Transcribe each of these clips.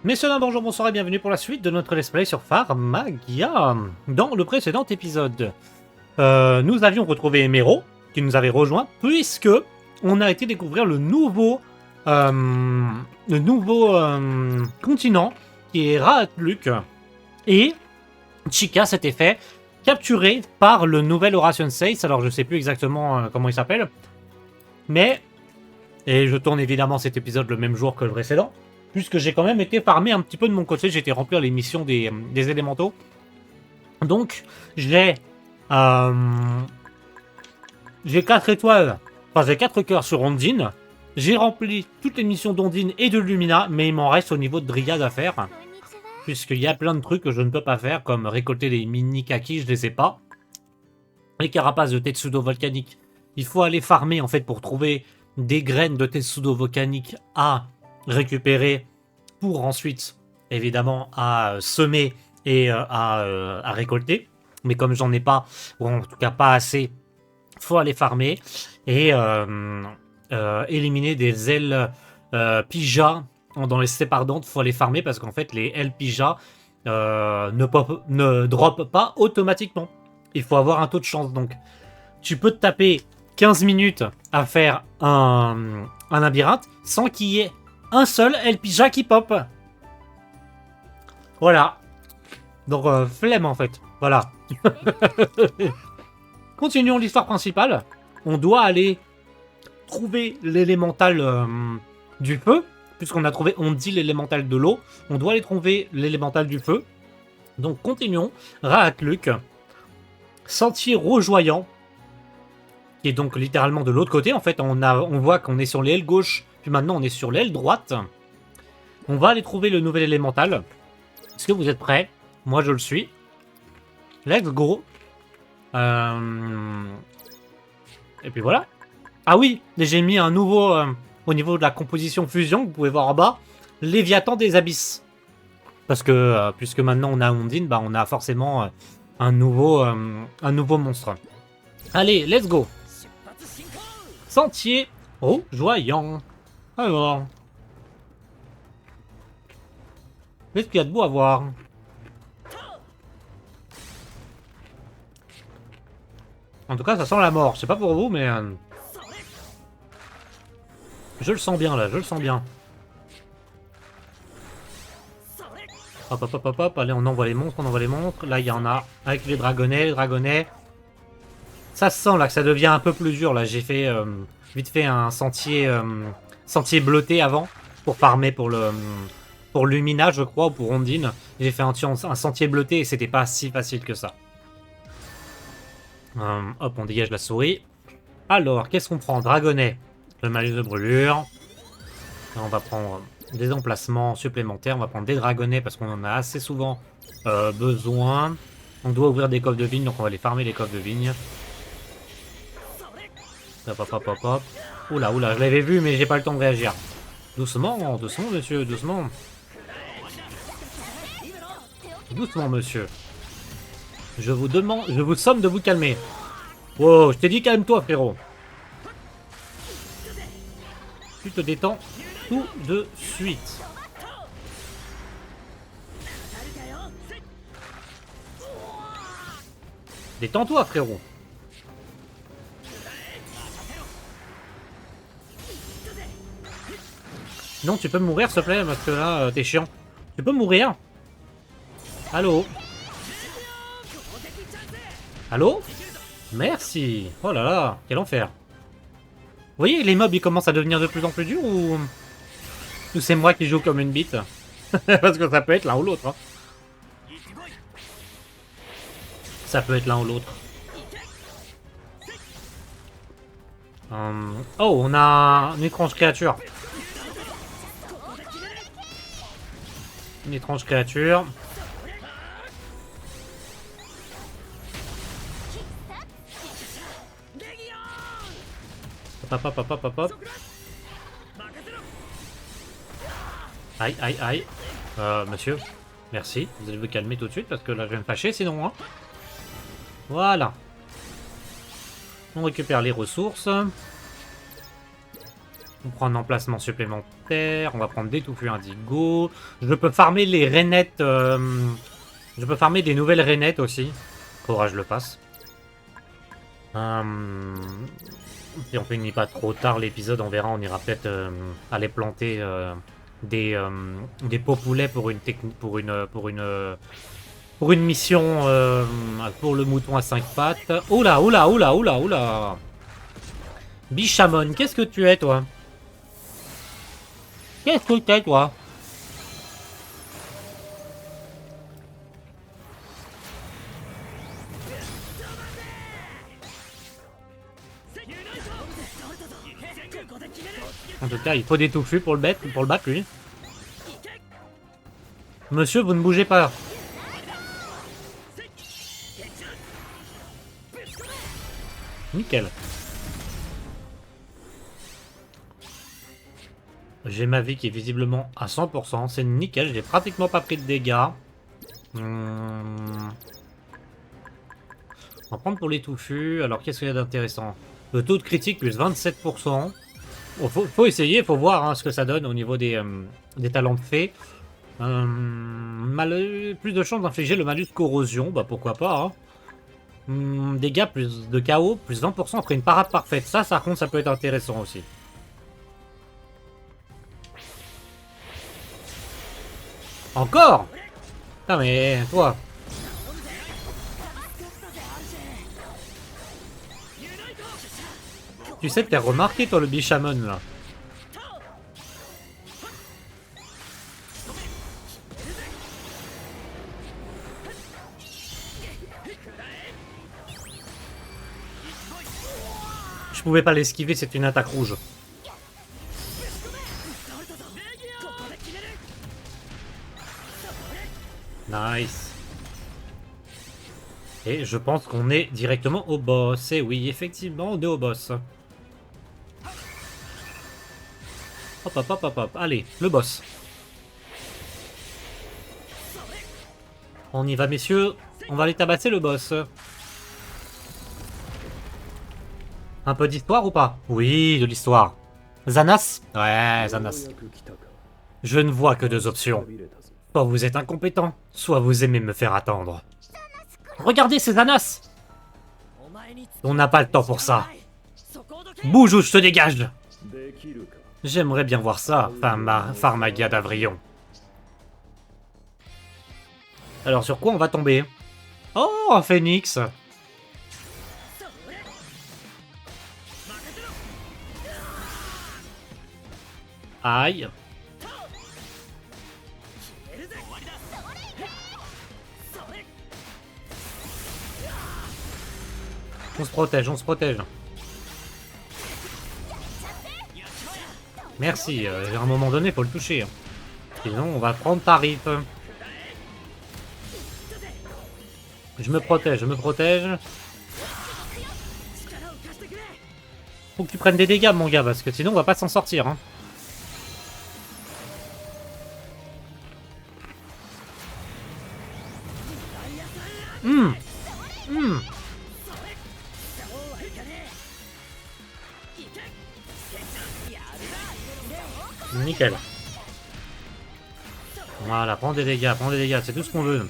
Messieurs, dames, bonjour, bonsoir et bienvenue pour la suite de notre let's play sur Pharmagia. Dans le précédent épisode, nous avions retrouvé Mero, qui nous avait rejoint, puisque on a été découvrir le nouveau continent, qui est Raatluk, et Chica s'était fait capturer par le nouvel Horation Sace. Alors je sais plus exactement comment il s'appelle, mais... Et je tourne évidemment cet épisode le même jour que le précédent, puisque j'ai quand même été farmer un petit peu de mon côté, j'ai été remplir les missions des élémentaux. Donc, j'ai 4 étoiles, enfin j'ai 4 cœurs sur Ondine, j'ai rempli toutes les missions d'Ondine et de Lumina, mais il m'en reste au niveau de Dryad à faire, puisqu'il y a plein de trucs que je ne peux pas faire, comme récolter les mini kakis, je les ai pas. Les carapaces de Tetsudo volcanique, il faut aller farmer en fait pour trouver des graines de Tetsudo volcanique à récupérer pour ensuite, évidemment, à semer et à récolter. Mais comme j'en ai pas, ou en tout cas pas assez, faut aller farmer et éliminer des ailes Pija dans les steppes ardentes. Faut aller farmer parce qu'en fait, les ailes Pija ne drop pas automatiquement. Il faut avoir un taux de chance. Donc, tu peux te taper 15 minutes à faire un labyrinthe sans qu'il y ait un seul LPJ qui pop. Voilà. Donc, flemme en fait. Voilà. Continuons l'histoire principale. On doit aller trouver l'élémental du feu. Puisqu'on a trouvé, on dit l'élémental de l'eau. On doit aller trouver l'élémental du feu. Donc, continuons. Raatluk. Sentier rougeoyant. Qui est donc littéralement de l'autre côté. En fait, on voit qu'on est sur l'aile gauche, puis maintenant on est sur l'aile droite. On va aller trouver le nouvel élémental. Est-ce que vous êtes prêts? Moi, je le suis. Let's go. Et puis voilà. Ah oui, j'ai mis un nouveau au niveau de la composition fusion, vous pouvez voir en bas, Léviathan des abysses. Parce que puisque maintenant on a Ondine, bah on a forcément un nouveau monstre. Allez, let's go. Sentier rougeoyant. Alors, qu'est-ce qu'il y a de beau à voir? En tout cas, ça sent la mort. Je sais pas pour vous, mais je le sens bien là. Je le sens bien. Hop, hop, hop, hop, hop. Allez, on envoie les monstres. On envoie les monstres. Là, il y en a avec les dragonnets. Les dragonnets. Ça se sent là que ça devient un peu plus dur là. J'ai fait vite fait un sentier bleuté avant pour farmer pour Lumina je crois ou pour Ondine. J'ai fait un sentier bleuté et c'était pas si facile que ça. Hop, on dégage la souris. Alors qu'est-ce qu'on prend? Dragonnet, le malus de brûlure. Et on va prendre des emplacements supplémentaires. On va prendre des dragonnets parce qu'on en a assez souvent besoin. On doit ouvrir des coffres de vigne donc on va aller farmer les coffres de vigne. Hop, hop, hop, hop, hop. Oula, oula, je l'avais vu, mais j'ai pas le temps de réagir. Doucement, doucement, monsieur, doucement. Doucement, monsieur. Je vous demande, je vous somme de vous calmer. Wow, je t'ai dit calme-toi, frérot. Tu te détends tout de suite. Détends-toi, frérot. Non, tu peux mourir, s'il te plaît, parce que là, t'es chiant. Tu peux mourir. Allô? Allô? Merci. Oh là là, quel enfer. Vous voyez, les mobs, ils commencent à devenir de plus en plus durs ou c'est moi qui joue comme une bite? Parce que ça peut être l'un ou l'autre. Hein. Ça peut être l'un ou l'autre. Oh, on a une étrange créature. Une étrange créature. Hop, hop, hop, hop, hop, hop. Aïe, aïe, aïe. Monsieur, merci. Vous allez vous calmer tout de suite parce que là, je vais me fâcher sinon. Hein. Voilà. On récupère les ressources. On prend un emplacement supplémentaire. On va prendre des touffus indigo. Je peux farmer les rainettes. Je peux farmer des nouvelles rainettes aussi. Faudra que je le fasse. Si on finit pas trop tard l'épisode, on verra. On ira peut-être aller planter des pots poulets pour une mission pour le mouton à 5 pattes. Oula, oula, oula, oula, oula. Bichamon, qu'est-ce que tu es, toi? Qu'est-ce que tu es, toi? En tout cas, il faut des touffus pour le battre, lui. Monsieur, vous ne bougez pas. Nickel. J'ai ma vie qui est visiblement à 100%. C'est nickel, j'ai pratiquement pas pris de dégâts. On va prendre pour les touffus. Alors, qu'est-ce qu'il y a d'intéressant? Le taux de critique plus 27%. Bon, faut essayer, faut voir hein, ce que ça donne au niveau des talents de fée. Plus de chances d'infliger le malus corrosion, bah pourquoi pas. Hein. Dégâts plus de KO, plus 20% après une parade parfaite. Ça, par contre, ça peut être intéressant aussi. Encore? Putain, mais toi. Tu sais que t'as remarqué, toi, le Bichamon, là. Je pouvais pas l'esquiver, c'est une attaque rouge. Nice. Et je pense qu'on est directement au boss. Et oui, effectivement, on est au boss. Hop, hop, hop, hop, hop. Allez, le boss. On y va, messieurs. On va aller tabasser le boss. Un peu d'histoire ou pas? Oui, de l'histoire. Zanas? Ouais, Zanas. Je ne vois que deux options. Soit vous êtes incompétent, soit vous aimez me faire attendre. Regardez, c'est Zanas! On n'a pas le temps pour ça. Bouge ou je te dégage! J'aimerais bien voir ça, Pharmagia d'Avrion. Alors, sur quoi on va tomber? Oh, un phénix! Aïe! On se protège, on se protège. Merci, à un moment donné, faut le toucher. Sinon, on va prendre tarif. Je me protège, je me protège. Faut que tu prennes des dégâts, mon gars, parce que sinon, on va pas s'en sortir. Hein. Nickel. Voilà, prends des dégâts, c'est tout ce qu'on veut.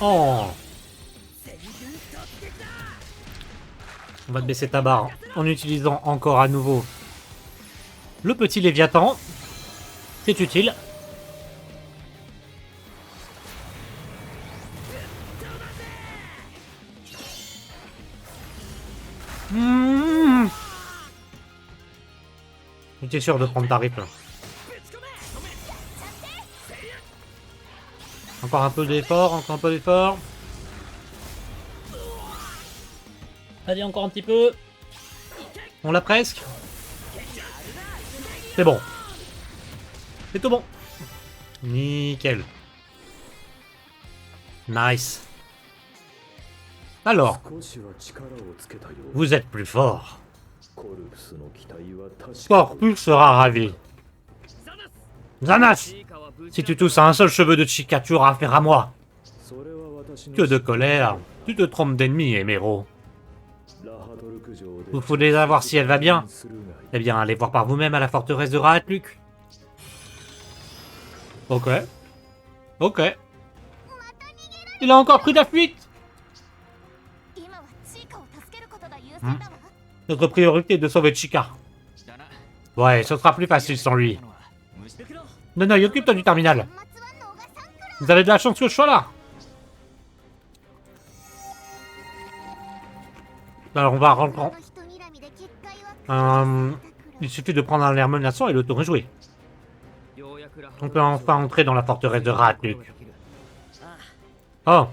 Oh! On va te baisser ta barre en utilisant encore à nouveau le petit Léviathan. C'est utile. J'étais sûr de prendre ta rip. Encore un peu d'effort, encore un peu d'effort. Allez, encore un petit peu. On l'a presque. C'est bon. C'est tout bon. Nickel. Nice. Alors, vous êtes plus fort. Corpus sera ravi. Zanas, si tu touches à un seul cheveu de Chika, tu auras affaire à moi. Que de colère, tu te trompes d'ennemi, Emero. Vous voulez savoir si elle va bien? Eh bien, allez voir par vous-même à la forteresse de Rahatluk. Ok. Ok. Il a encore pris la fuite. Notre priorité est de sauver Chica. Ouais, ce sera plus facile sans lui. Non, non, occupe-toi du terminal. Vous avez de la chance que je sois là. Alors, on va rentrer. Il suffit de prendre un air menaçant et le tour est joué. On peut enfin entrer dans la forteresse de Rahatluk. Oh,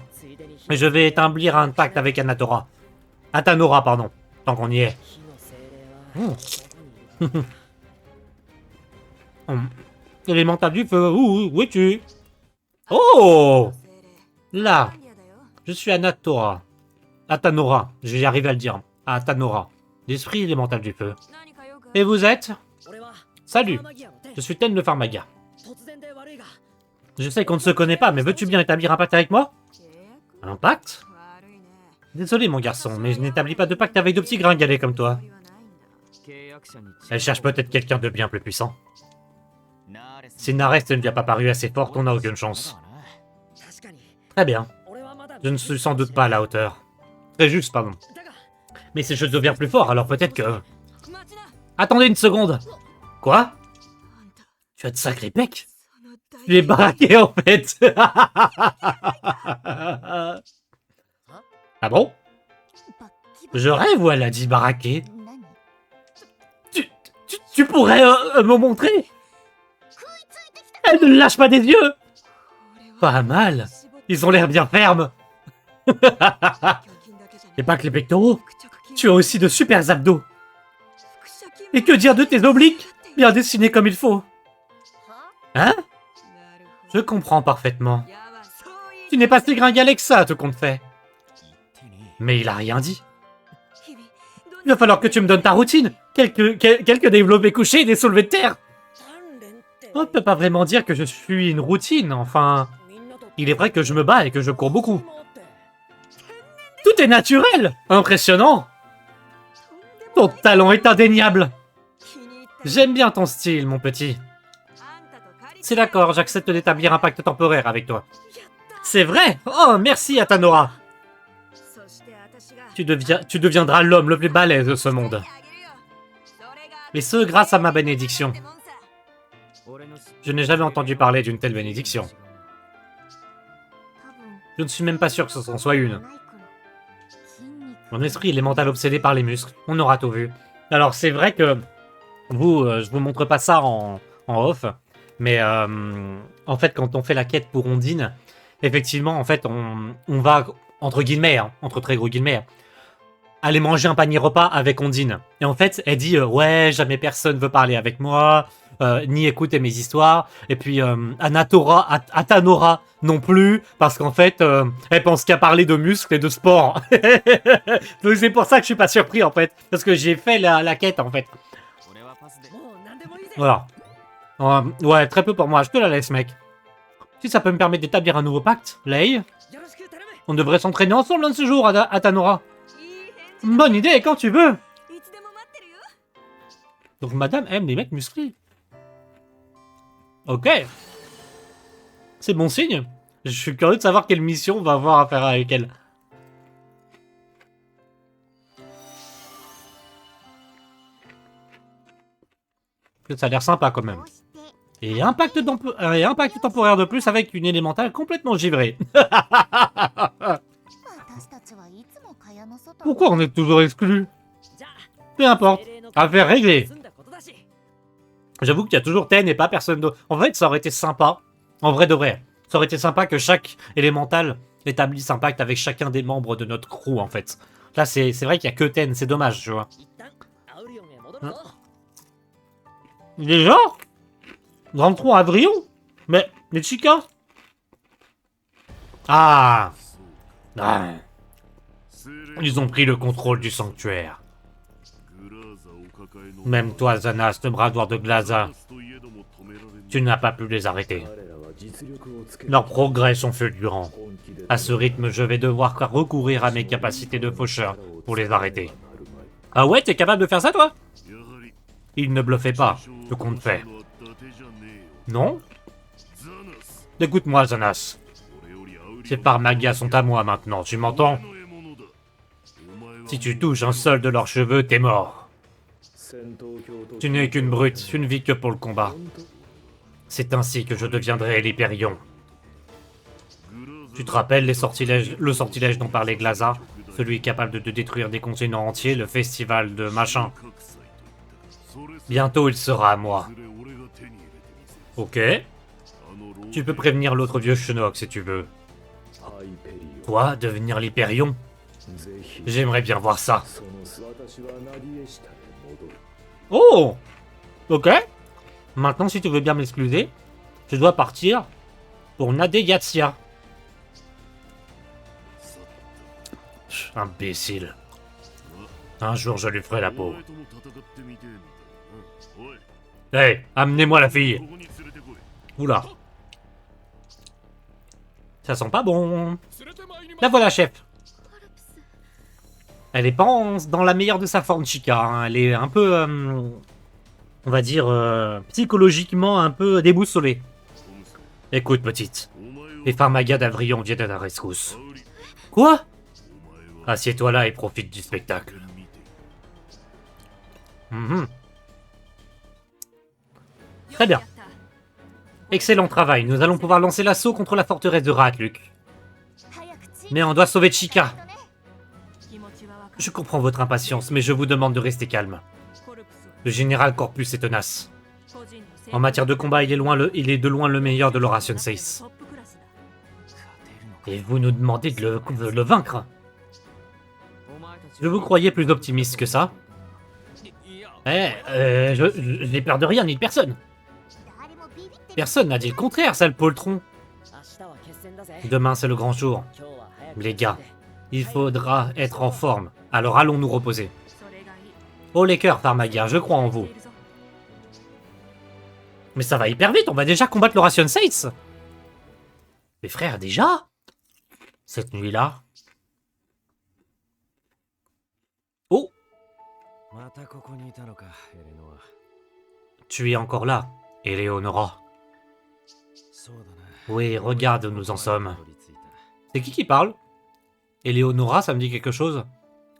et je vais établir un pacte avec Anatora. Atanora, pardon, tant qu'on y est. Élémental du feu, où es-tu? Oh! Là, je suis Anatora. Atanora, je vais y arriver à le dire. Atanora, l'esprit élémental du feu. Et vous êtes? Salut, je suis Ten de Pharmagia. Je sais qu'on ne se connaît pas, mais veux-tu bien établir un pacte avec moi? Un pacte? Désolé mon garçon, mais je n'établis pas de pacte avec de petits gringalets comme toi. Elle cherche peut-être quelqu'un de bien plus puissant. Si Narest ne lui a pas paru assez forte, on n'a aucune chance. Très bien. Je ne suis sans doute pas à la hauteur. Très juste, pardon. Mais si je deviens plus fort, alors peut-être que... Attendez une seconde. Quoi? Tu as de sacrés pecs? Tu es baraqué en fait. Ah bon? Je rêve ou elle a dit baraqué? Tu pourrais me montrer? Elle ne lâche pas des yeux. Pas mal. Ils ont l'air bien fermes. Et pas que les pectoraux. Tu as aussi de super abdos. Et que dire de tes obliques? Bien dessinés comme il faut. Hein? Je comprends parfaitement. Tu n'es pas si gringalet que ça, tout compte fait. Mais il a rien dit. Il va falloir que tu me donnes ta routine. Quelques développés couchés et des soulevés de terre. On ne peut pas vraiment dire que je suis une routine, enfin... Il est vrai que je me bats et que je cours beaucoup. Tout est naturel. Impressionnant. Ton talent est indéniable. J'aime bien ton style, mon petit. C'est d'accord, j'accepte d'établir un pacte temporaire avec toi. C'est vrai? Oh, merci, Atanora. Tu deviendras l'homme le plus balèze de ce monde. Et ce, grâce à ma bénédiction. Je n'ai jamais entendu parler d'une telle bénédiction. Je ne suis même pas sûr que ce en soit une. Mon esprit est mental obsédé par les muscles. On aura tout vu. Alors, c'est vrai que... je vous montre pas ça en off. Mais en fait, quand on fait la quête pour Ondine, effectivement, en fait, on va, entre guillemets, hein, entre très gros guillemets, aller manger un panier repas avec Ondine. Et en fait, elle dit ouais, jamais personne veut parler avec moi, ni écouter mes histoires. Et puis Atanora non plus, parce qu'en fait, elle pense qu'à parler de muscles et de sport. Donc c'est pour ça que je suis pas surpris en fait, parce que j'ai fait la quête en fait. Voilà. Ouais, très peu pour moi, je te la laisse, mec. Si ça peut me permettre d'établir un nouveau pacte, Lei, on devrait s'entraîner ensemble un de ces jours, Atanora. Bonne idée, quand tu veux. Donc madame aime les mecs musclés. Ok. C'est bon signe. Je suis curieux de savoir quelle mission on va avoir à faire avec elle. Ça a l'air sympa quand même. Et un pacte temporaire de plus avec une élémentale complètement givrée. Pourquoi on est toujours exclu? Peu importe. Affaire réglée. J'avoue qu'il y a toujours Ten et pas personne d'autre. En fait, ça aurait été sympa. En vrai de vrai. Ça aurait été sympa que chaque élémental établisse un pacte avec chacun des membres de notre crew, en fait. Là, c'est vrai qu'il n'y a que Ten. C'est dommage, tu vois. Déjà? Rentrons à Vrion? Mais Chica? Ah. Ils ont pris le contrôle du sanctuaire. Même toi, Zanas, le bras droit de Glaza, tu n'as pas pu les arrêter. Leurs progrès sont fulgurants. À ce rythme, je vais devoir recourir à mes capacités de faucheur pour les arrêter. Ah ouais, t'es capable de faire ça, toi? Il ne bluffait pas, ce qu'on te fait. Non? Écoute-moi, Zanas. Ces Pharmagas sont à moi maintenant, tu m'entends? Si tu touches un seul de leurs cheveux, t'es mort. Tu n'es qu'une brute, tu ne vis que pour le combat. C'est ainsi que je deviendrai l'Hyperion. Tu te rappelles le sortilège dont parlait Glaza? Celui capable de détruire des continents entiers, le festival de machin. Bientôt il sera à moi. Ok. Tu peux prévenir l'autre vieux Shinnok si tu veux. Toi, devenir l'Hyperion? J'aimerais bien voir ça. Oh! Ok. Maintenant, si tu veux bien m'excuser, je dois partir pour Nadeyatsia. Imbécile. Un jour, je lui ferai la peau. Hey, amenez-moi la fille. Oula. Ça sent pas bon. La voilà, chef. Elle est pas dans la meilleure de sa forme, Chica. Hein. Elle est un peu, on va dire, psychologiquement un peu déboussolée. Écoute, petite. Les Pharmagas d'Avrion viennent à ta rescousse. Quoi? Assieds-toi là et profite du spectacle. Très bien. Excellent travail. Nous allons pouvoir lancer l'assaut contre la forteresse de Raatluc. Mais on doit sauver Chica. Je comprends votre impatience, mais je vous demande de rester calme. Le général Corpus est tenace. En matière de combat, il est de loin le meilleur de l'Oration 6. Et vous nous demandez de le vaincre? Je vous croyais plus optimiste que ça? Je n'ai peur de rien ni de personne. Personne n'a dit le contraire, sale poltron. Demain, c'est le grand jour. Les gars, il faudra être en forme, alors allons nous reposer. Oh les cœurs, Pharmaga, je crois en vous. Mais ça va hyper vite, on va déjà combattre l'Oration 6. Mais frère, déjà? Cette nuit-là? Oh! Tu es encore là, Eleonora. Oui, regarde où nous en sommes. C'est qui parle? Eleonora, ça me dit quelque chose?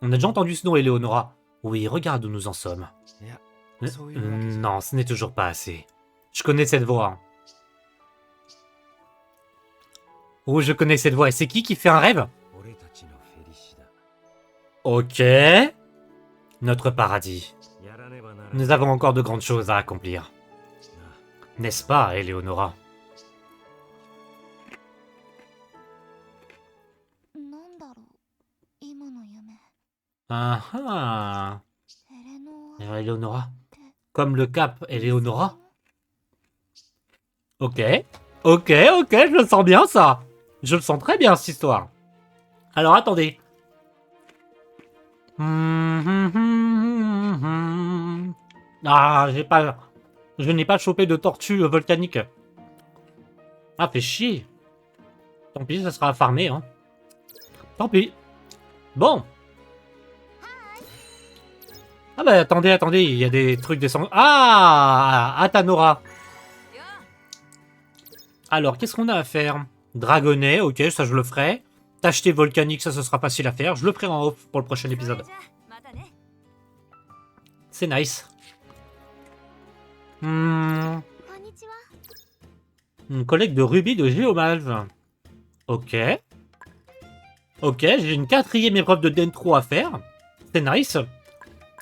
On a déjà entendu ce nom, Eleonora. Oui, regarde où nous en sommes. Non, ce n'est toujours pas assez. Je connais cette voix. Oh, je connais cette voix. Et c'est qui fait un rêve? Ok. Notre paradis. Nous avons encore de grandes choses à accomplir. N'est-ce pas, Eleonora? Ah ah. Eleonora. Comme le cap Eleonora? Ok. Ok, je le sens bien, ça. Je le sens très bien, cette histoire. Alors, attendez. Ah, je n'ai pas chopé de tortue volcanique. Ah, fait chier. Tant pis, ça sera farmé, hein. Tant pis. Bon. Ah bah attendez, il y a des trucs descendants. Ah, Atanora. Alors, qu'est-ce qu'on a à faire? Dragonnet, ok, ça je le ferai. Tacheté volcanique, ça ce sera facile à faire. Je le ferai en off pour le prochain épisode. C'est nice. Une collègue de rubis de Géomalve. Ok. Ok, j'ai une 4e épreuve de Dentro à faire. C'est nice.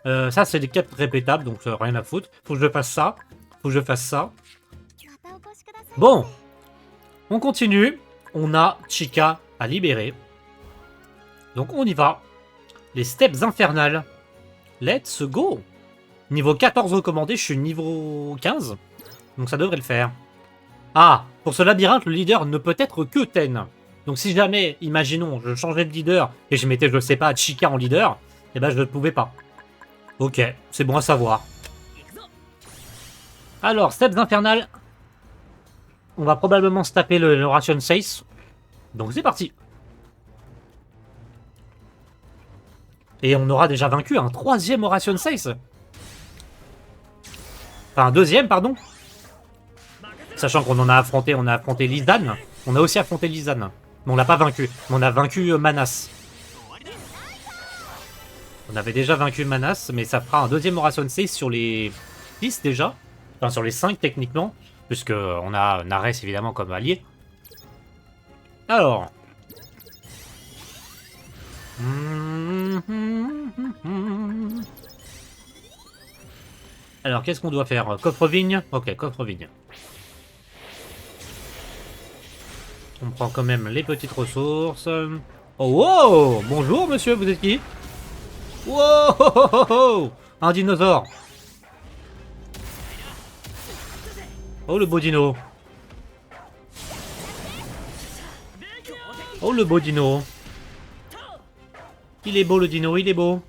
Ça, c'est des quêtes répétables, donc rien à foutre. Faut que je fasse ça. Bon. On continue. On a Chica à libérer. Donc on y va. Les steppes infernales. Let's go. Niveau 14 recommandé, je suis niveau 15. Donc ça devrait le faire. Ah, pour ce labyrinthe, le leader ne peut être que Ten. Donc si jamais, imaginons, je changeais de leader et je mettais, je sais pas, Chica en leader, eh ben je ne pouvais pas. Ok, c'est bon à savoir. Alors, steps infernales. On va probablement se taper le Ration 6. Donc c'est parti. Et on aura déjà vaincu un 3e Oration 6. Enfin, un 2e, pardon. Sachant qu'on en a affronté, on a affronté Lisanne. On a aussi affronté Lisanne. Mais on l'a pas vaincu. Mais on a vaincu Manas. On avait déjà vaincu Manas, mais ça fera un 2e Oration 6 sur les 10 déjà. Enfin, sur les 5 techniquement. Puisque on a Nares évidemment comme allié. Alors. Alors, qu'est-ce qu'on doit faire? Coffre-vigne? Ok, coffre-vigne. On prend quand même les petites ressources. Oh, wow! Bonjour, monsieur, vous êtes qui? Wow! Un dinosaure! Oh, le beau dino! Oh, le beau dino! Il est beau, le dino, il est beau!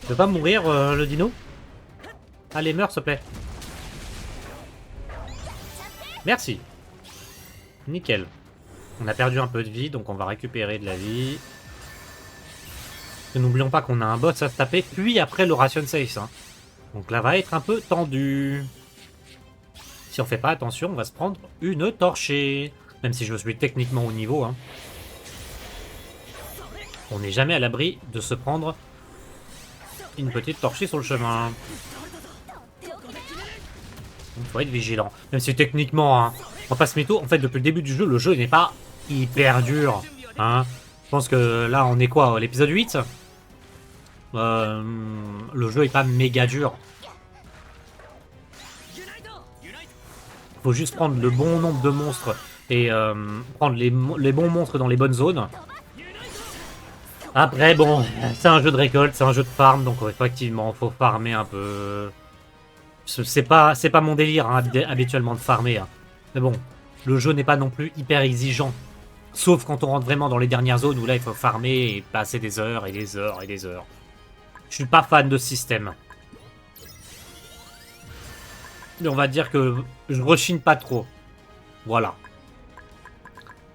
Il veut pas mourir, le dino? Allez, meurs, s'il te plaît. Merci. Nickel. On a perdu un peu de vie, donc on va récupérer de la vie. N'oublions pas qu'on a un boss à se taper, puis après le Ration 6. Hein. Donc là va être un peu tendu. Si on fait pas attention, on va se prendre une torchée. Même si je suis techniquement au niveau. Hein. On n'est jamais à l'abri de se prendre une petite torchée sur le chemin. Il faut être vigilant. Même si techniquement, hein, on passe mytho. En fait, depuis le début du jeu, le jeu n'est pas hyper dur. Hein. Je pense que là, on est quoi? L'épisode 8 le jeu est pas méga dur. Faut juste prendre le bon nombre de monstres et prendre les bons monstres dans les bonnes zones. Après, bon, c'est un jeu de récolte, c'est un jeu de farm, donc effectivement, faut farmer un peu. C'est pas mon délire hein, habituellement de farmer. Hein. Mais bon, le jeu n'est pas non plus hyper exigeant. Sauf quand on rentre vraiment dans les dernières zones où là il faut farmer et passer des heures et des heures et des heures. Je suis pas fan de ce système. Mais on va dire que je rechigne pas trop. Voilà.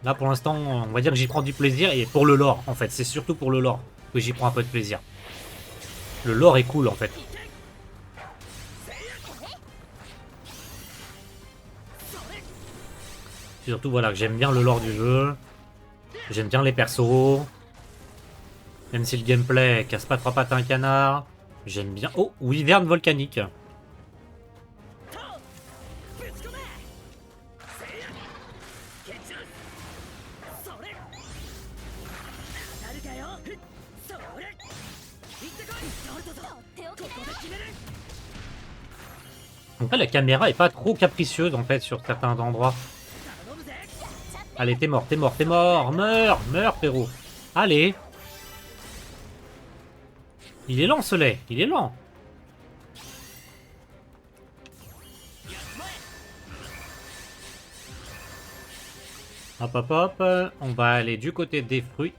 Là pour l'instant, on va dire que j'y prends du plaisir et pour le lore en fait. C'est surtout pour le lore que j'y prends un peu de plaisir. Le lore est cool en fait. Surtout voilà que j'aime bien le lore du jeu. J'aime bien les persos. Même si le gameplay casse pas trois pattes à un canard. J'aime bien... Oh, wyvern volcanique. En fait, la caméra est pas trop capricieuse en fait sur certains endroits. Allez, t'es mort, t'es mort, t'es mort. Meurs, meurs, frérot. Allez. Il est lent, ce lait. Il est lent. Hop, hop, hop. On va aller du côté des fruits,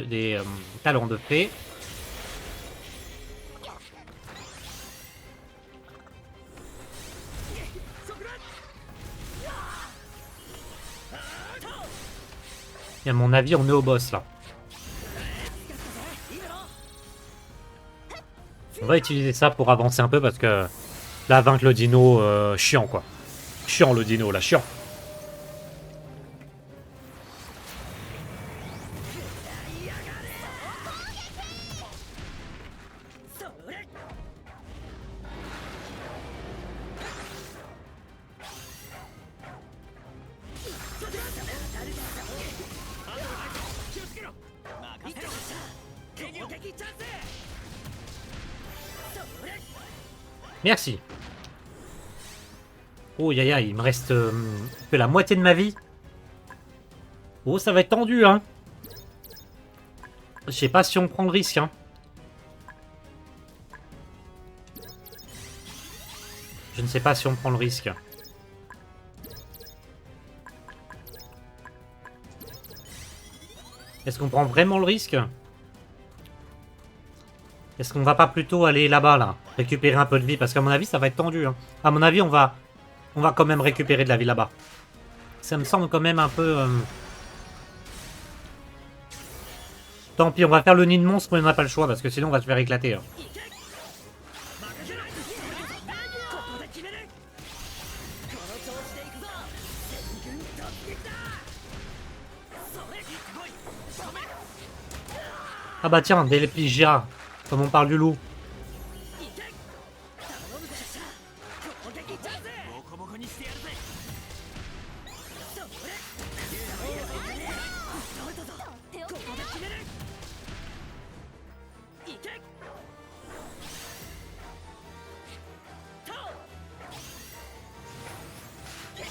des talons de fée. Et à mon avis, on est au boss, là. On va utiliser ça pour avancer un peu, parce que... Là, vaincre le dino, chiant, quoi. Chiant, le dino, là, chiant. Merci. Oh, yaya, il me reste que la moitié de ma vie. Oh, ça va être tendu, hein. Je sais pas si on prend le risque, hein. Je ne sais pas si on prend le risque. Est-ce qu'on prend vraiment le risque? Est-ce qu'on va pas plutôt aller là-bas, là? Récupérer un peu de vie? Parce qu'à mon avis, ça va être tendu. Hein. À mon avis, on va quand même récupérer de la vie là-bas. Ça me semble quand même un peu... Tant pis, on va faire le nid de monstre, mais on n'a pas le choix, parce que sinon on va se faire éclater. Hein. Ah bah tiens, des Pigia, comme on parle du loup.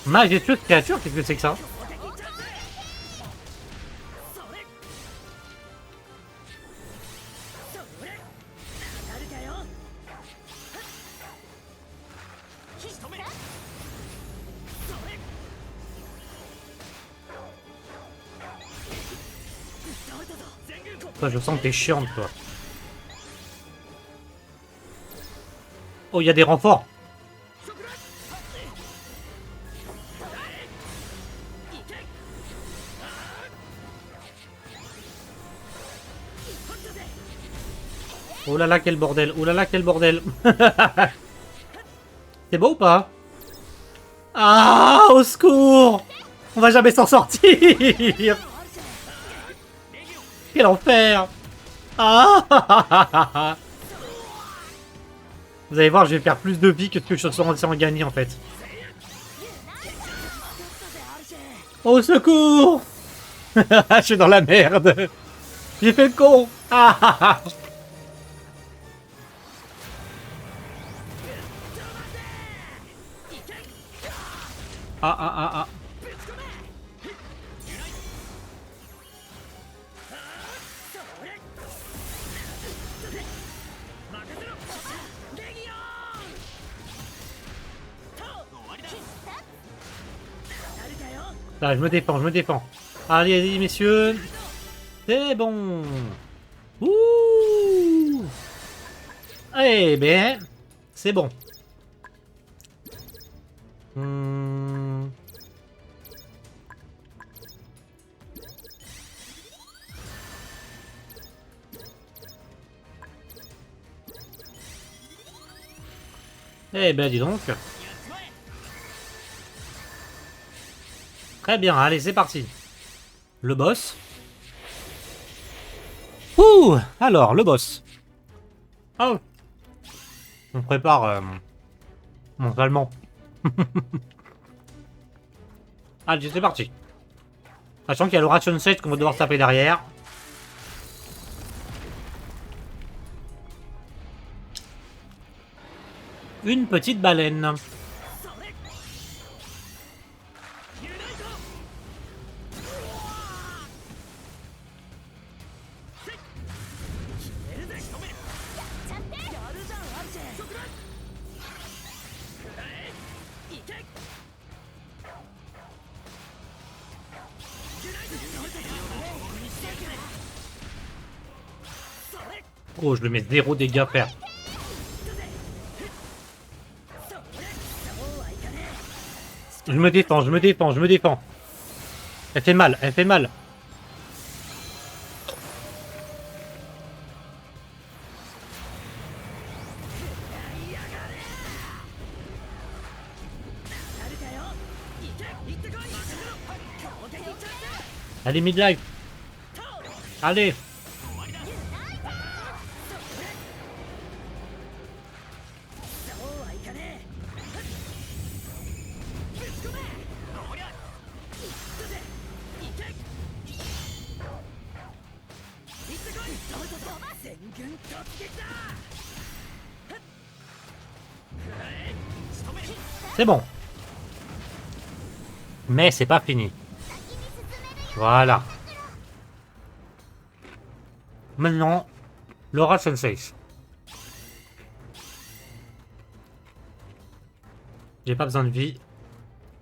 Majestueuse créature, qu'est-ce que c'est que ça? Toi, je sens que t'es chiante, toi. Oh, il y a des renforts. Oh là là, quel bordel. Oh là là, quel bordel. C'est beau ou pas? Ah, au secours! On va jamais s'en sortir. Quel enfer. Ah. Vous allez voir, je vais faire plus de vie que ce que je suis censé en gagner, en fait. Au secours. Je suis dans la merde. J'ai fait le con. Ah. Ah ah ah ah. Là, je me défends, je me défends. Allez, allez, messieurs. C'est bon. Ouh. Eh ben, c'est bon. Eh ben, dis donc. Très bien, allez, c'est parti. Le boss. Ouh, alors, le boss. Oh. On prépare mentalement. Allez, c'est parti. Sachant qu'il y a le ration 7 qu'on va devoir taper derrière. Une petite baleine. Oh, je le mets 0 dégâts faire. Je me défends, je me défends, je me défends. Elle fait mal, elle fait mal. Allez, midlife. Allez. C'est bon. Mais c'est pas fini. Voilà. Maintenant, Laura Sensei. J'ai pas besoin de vie.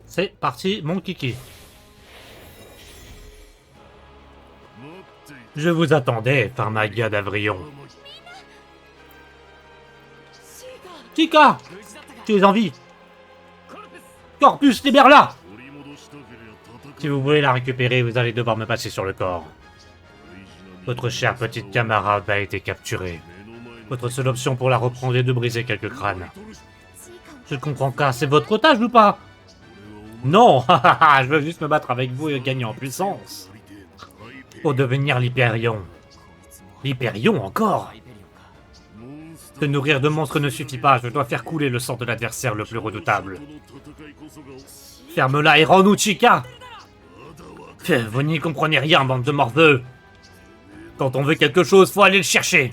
C'est parti, mon kiki. Je vous attendais, Pharmagia d'Avrion. Chica, tu es en vie. Corpus, libère-la. Si vous voulez la récupérer, vous allez devoir me passer sur le corps. Votre chère petite camarade a été capturée. Votre seule option pour la reprendre est de briser quelques crânes. Je ne comprends pas, c'est votre otage ou pas? Non, je veux juste me battre avec vous et gagner en puissance. Pour devenir l'Hyperion. L'Hyperion encore? Se nourrir de monstres ne suffit pas, je dois faire couler le sang de l'adversaire le plus redoutable. Ferme-la et rends-nous Chica! Vous n'y comprenez rien, bande de morveux. Quand on veut quelque chose, faut aller le chercher.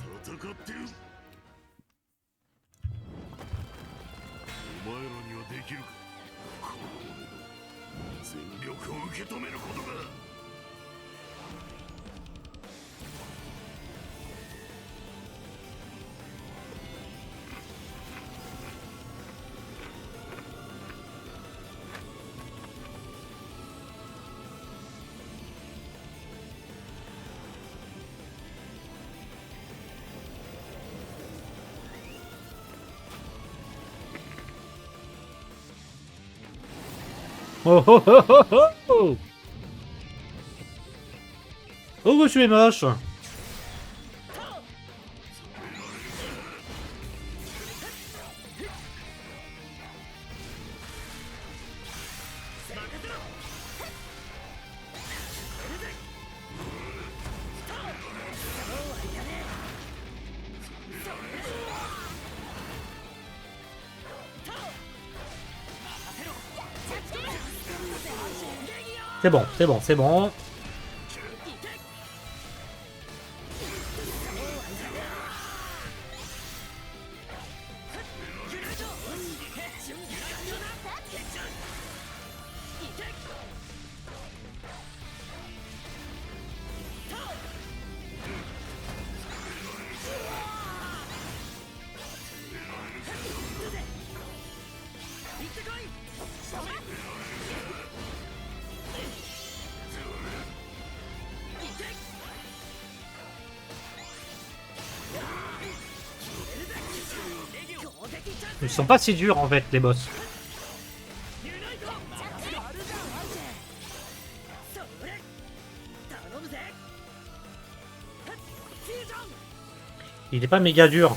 Oh oh oh oh oh oh. Oh, je suis moche. C'est bon, c'est bon, c'est bon. Ils sont pas si durs en fait, les boss. Il est pas méga dur.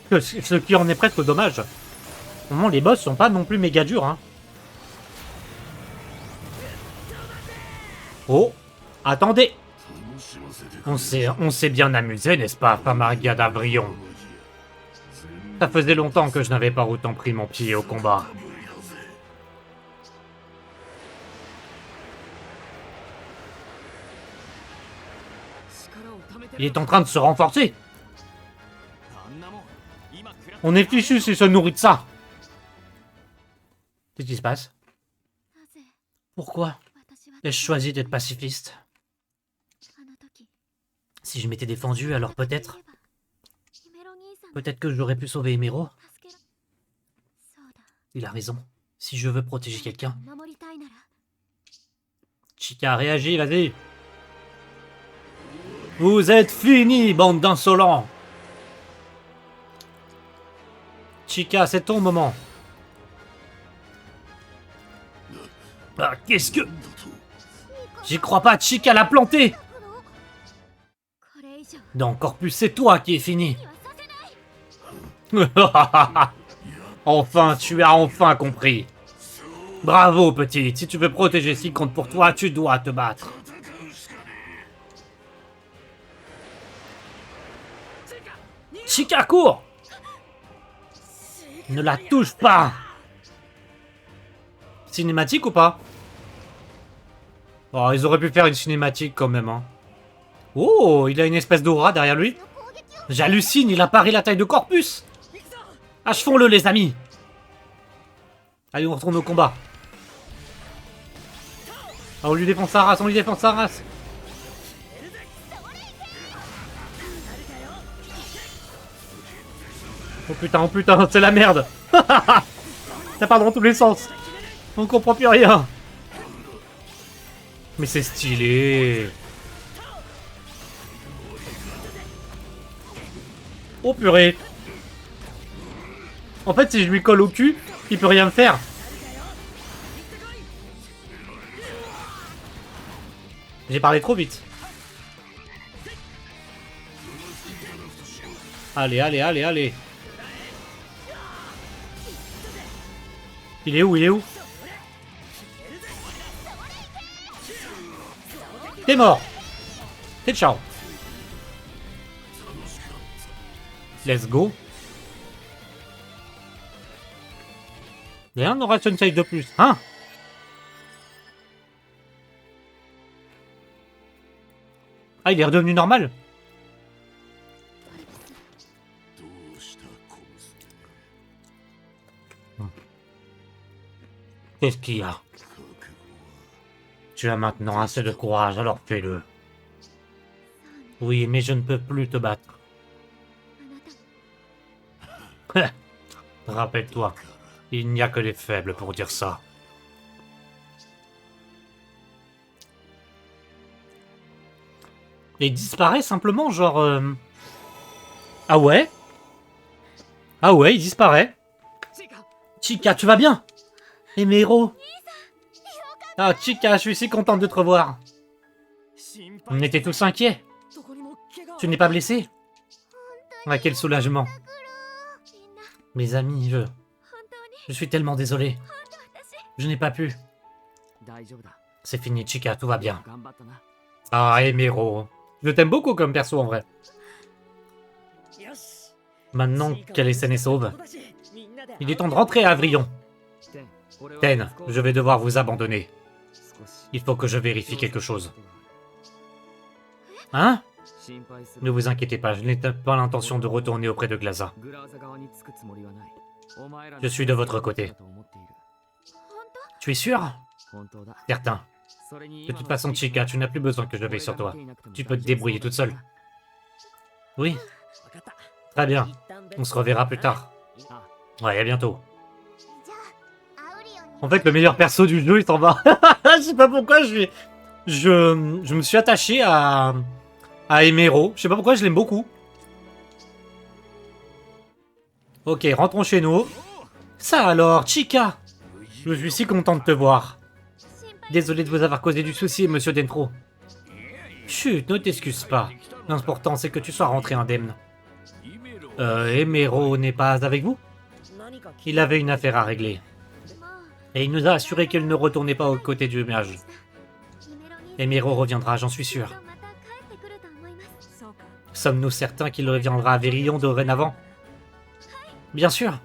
Ce qui en est presque dommage. Au moment, les boss sont pas non plus méga durs. Hein. Oh, attendez. On s'est bien amusé, n'est-ce pas, Famaria d'Avrion? Ça faisait longtemps que je n'avais pas autant pris mon pied au combat. Il est en train de se renforcer. On est fichu s'il se nourrit de ça. Qu'est-ce qui se passe? Pourquoi ai-je choisi d'être pacifiste? Si je m'étais défendu, alors peut-être... Peut-être que j'aurais pu sauver Emero. Il a raison. Si je veux protéger quelqu'un... Chica, réagis, vas-y. Vous êtes finis, bande d'insolents. Chica, c'est ton moment. Ah, qu'est-ce que... J'y crois pas, Chica l'a planté. Non, Corpus, c'est toi qui es fini. Enfin, tu as enfin compris. Bravo, petite. Si tu veux protéger ce qui compte pour toi, tu dois te battre. Chica, cours! Ne la touche pas! Cinématique ou pas? Oh, ils auraient pu faire une cinématique quand même, hein. Oh, il a une espèce d'aura derrière lui. J'hallucine, il apparaît la taille de Corpus. Achevons-le, les amis. Allez, on retourne au combat. Ah, on lui défend sa race, on lui défend sa race. Oh putain, c'est la merde. Ça part dans tous les sens. On comprend plus rien. Mais c'est stylé. Oh purée. En fait, si je lui colle au cul, il peut rien me faire. J'ai parlé trop vite. Allez, allez, allez, allez. Il est où? Il est où? T'es mort. T'es ciao. Let's go. Il y a un Oration Save de plus. Hein? Ah, il est redevenu normal. Qu'est-ce qu'il y a? Tu as maintenant assez de courage, alors fais-le. Oui, mais je ne peux plus te battre. Rappelle-toi, il n'y a que les faibles pour dire ça. Et il disparaît simplement, genre... Ah ouais? Ah ouais, il disparaît. Chica, tu vas bien? Et mes héros? Ah, Chica, je suis si contente de te revoir. On était tous inquiets. Tu n'es pas blessé? Ah, quel soulagement. Mes amis, je suis tellement désolé. Je n'ai pas pu. C'est fini, Chica, tout va bien. Ah, Emero. Je t'aime beaucoup comme perso, en vrai. Maintenant qu'elle est saine et sauve, il est temps de rentrer à Avrillon. Ten, je vais devoir vous abandonner. Il faut que je vérifie quelque chose. Hein? Ne vous inquiétez pas, je n'ai pas l'intention de retourner auprès de Glaza. Je suis de votre côté. Tu es sûr? Certain. De toute façon, Chica, tu n'as plus besoin que je veille sur toi. Tu peux te débrouiller toute seule. Oui. Très bien. On se reverra plus tard. Ouais, à bientôt. En fait, le meilleur perso du jeu, il s'en va. Je sais pas pourquoi je me suis attaché à Emero. Je sais pas pourquoi, je l'aime beaucoup. Ok, rentrons chez nous. Ça alors, Chica! Je suis si content de te voir. Désolé de vous avoir causé du souci, monsieur Dentro. Chut, ne t'excuse pas. L'important, c'est que tu sois rentré indemne. Emero n'est pas avec vous? Il avait une affaire à régler. Et il nous a assuré qu'elle ne retournait pas aux côtés du mage. Emero reviendra, j'en suis sûr. Sommes-nous certains qu'il reviendra à Vérillon dorénavant? Bien sûr.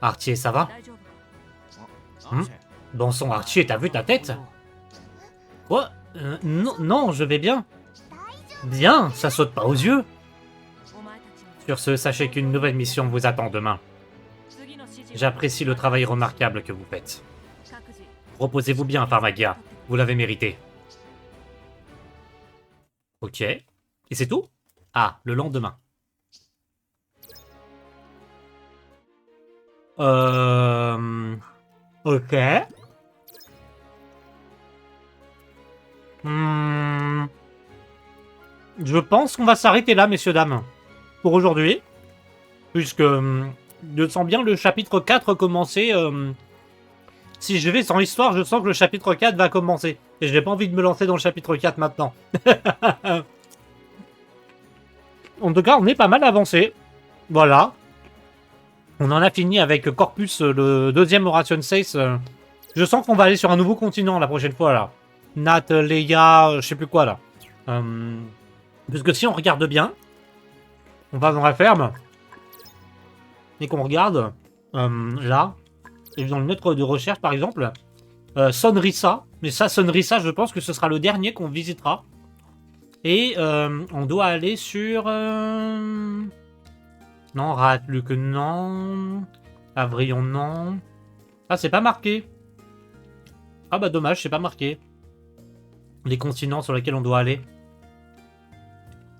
Artier, ça va? Bon sang, Artier, t'as vu ta tête? Quoi? Non, non, je vais bien. Bien, ça saute pas aux yeux. Sur ce, sachez qu'une nouvelle mission vous attend demain. J'apprécie le travail remarquable que vous faites. Reposez-vous bien, Pharmagia. Vous l'avez mérité. Ok. Et c'est tout? Ah, le lendemain. Ok. Je pense qu'on va s'arrêter là, messieurs, dames. Pour aujourd'hui. Puisque je sens bien le chapitre 4 commencer. Si je vais sans histoire, je sens que le chapitre 4 va commencer. Et je n'ai pas envie de me lancer dans le chapitre 4 maintenant. En tout cas, on est pas mal avancé. Voilà. On en a fini avec Corpus, le deuxième Oration 6. Je sens qu'on va aller sur un nouveau continent la prochaine fois, là. Nat, Leia, je sais plus quoi, là. Parce que si on regarde bien, on va dans la ferme. Et qu'on regarde, là, et dans le notre de recherche, par exemple, Sonrisa. Mais ça, Sonrisa, je pense que ce sera le dernier qu'on visitera. Et on doit aller sur... Non, Ratluc, non. Avrillon, non. Ah, c'est pas marqué. Ah bah dommage, c'est pas marqué. Les continents sur lesquels on doit aller.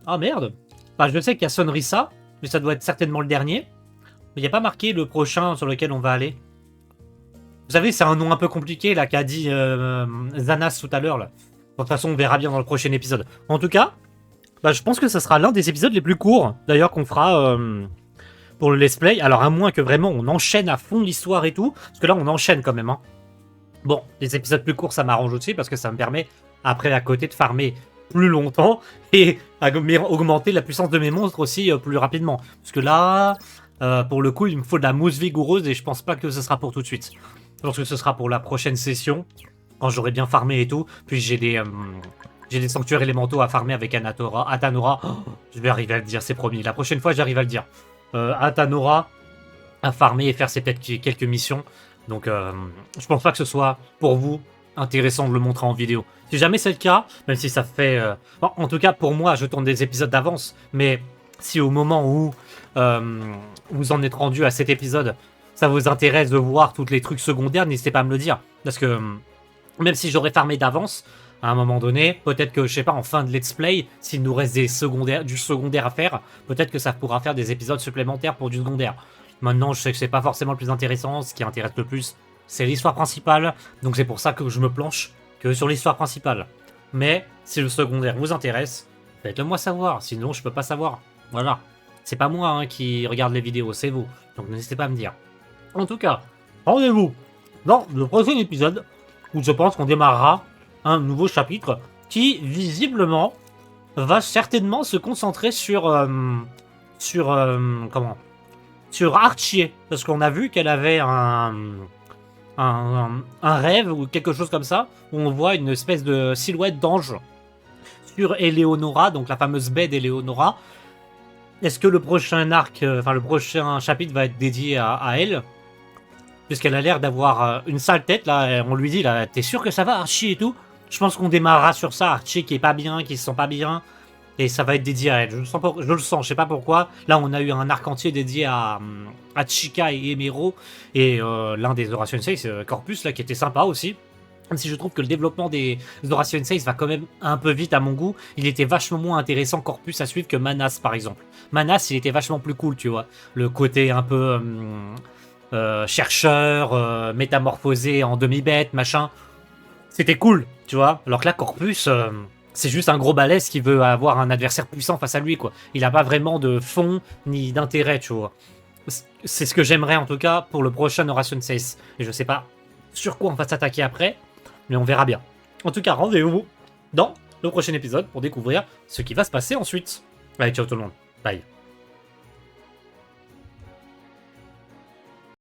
Ah merde. Bah je sais qu'il y a Sonrisa, mais ça doit être certainement le dernier. Mais il n'y a pas marqué le prochain sur lequel on va aller. Vous savez, c'est un nom un peu compliqué là qu'a dit Zanas tout à l'heure là. De toute façon, on verra bien dans le prochain épisode. En tout cas, bah, je pense que ça sera l'un des épisodes les plus courts, d'ailleurs, qu'on fera pour le let's play. Alors à moins que vraiment on enchaîne à fond l'histoire et tout, parce que là on enchaîne quand même. Hein. Bon, les épisodes plus courts ça m'arrange aussi parce que ça me permet après à côté de farmer plus longtemps et augmenter la puissance de mes monstres aussi plus rapidement. Parce que là, pour le coup, il me faut de la mousse vigoureuse et je pense pas que ce sera pour tout de suite. Je pense que ce sera pour la prochaine session, quand j'aurai bien farmé et tout. Puis j'ai des sanctuaires élémentaux à farmer avec Atanora. Oh, je vais arriver à le dire, c'est promis. La prochaine fois, j'arrive à le dire. Atanora à farmer et faire ses quelques missions. Donc, je pense pas que ce soit pour vous intéressant de le montrer en vidéo. Si jamais c'est le cas, même si ça fait... Bon, en tout cas, pour moi, je tourne des épisodes d'avance. Mais si au moment où vous en êtes rendu à cet épisode, ça vous intéresse de voir tous les trucs secondaires, n'hésitez pas à me le dire. Parce que même si j'aurais farmé d'avance, à un moment donné, peut-être que, je sais pas, en fin de let's play, s'il nous reste du secondaire à faire, peut-être que ça pourra faire des épisodes supplémentaires pour du secondaire. Maintenant, je sais que c'est pas forcément le plus intéressant. Ce qui intéresse le plus, c'est l'histoire principale. Donc c'est pour ça que je me planche que sur l'histoire principale. Mais si le secondaire vous intéresse, faites-le moi savoir. Sinon, je peux pas savoir. Voilà. C'est pas moi hein, qui regarde les vidéos, c'est vous. Donc n'hésitez pas à me dire. En tout cas, rendez-vous dans le prochain épisode où je pense qu'on démarrera un nouveau chapitre qui, visiblement, va certainement se concentrer sur Archie, parce qu'on a vu qu'elle avait un rêve ou quelque chose comme ça, où on voit une espèce de silhouette d'ange sur Eleonora, donc la fameuse baie d'Eleonora. Est-ce que le prochain arc, le prochain chapitre va être dédié à elle? Puisqu'elle a l'air d'avoir une sale tête, là, on lui dit, là, t'es sûr que ça va, Archie et tout? Je pense qu'on démarrera sur ça, Archie qui est pas bien, qui se sent pas bien. Et ça va être dédié à elle. Je le sens, je sais pas pourquoi. Là, on a eu un arc entier dédié à Chica et Emero. Et l'un des Zora Sensei, c'est Corpus, là, qui était sympa aussi. Même si je trouve que le développement des Zora Sensei va quand même un peu vite à mon goût. Il était vachement moins intéressant Corpus à suivre que Manas, par exemple. Manas, il était vachement plus cool, tu vois. Le côté un peu chercheur, métamorphosé en demi-bête, machin. C'était cool, tu vois. Alors que là, Corpus... c'est juste un gros balèze qui veut avoir un adversaire puissant face à lui, quoi. Il n'a pas vraiment de fond ni d'intérêt, tu vois. C'est ce que j'aimerais, en tout cas, pour le prochain Zora Sensei. Et je sais pas sur quoi on va s'attaquer après, mais on verra bien. En tout cas, rendez-vous dans le prochain épisode pour découvrir ce qui va se passer ensuite. Allez, ciao tout le monde. Bye.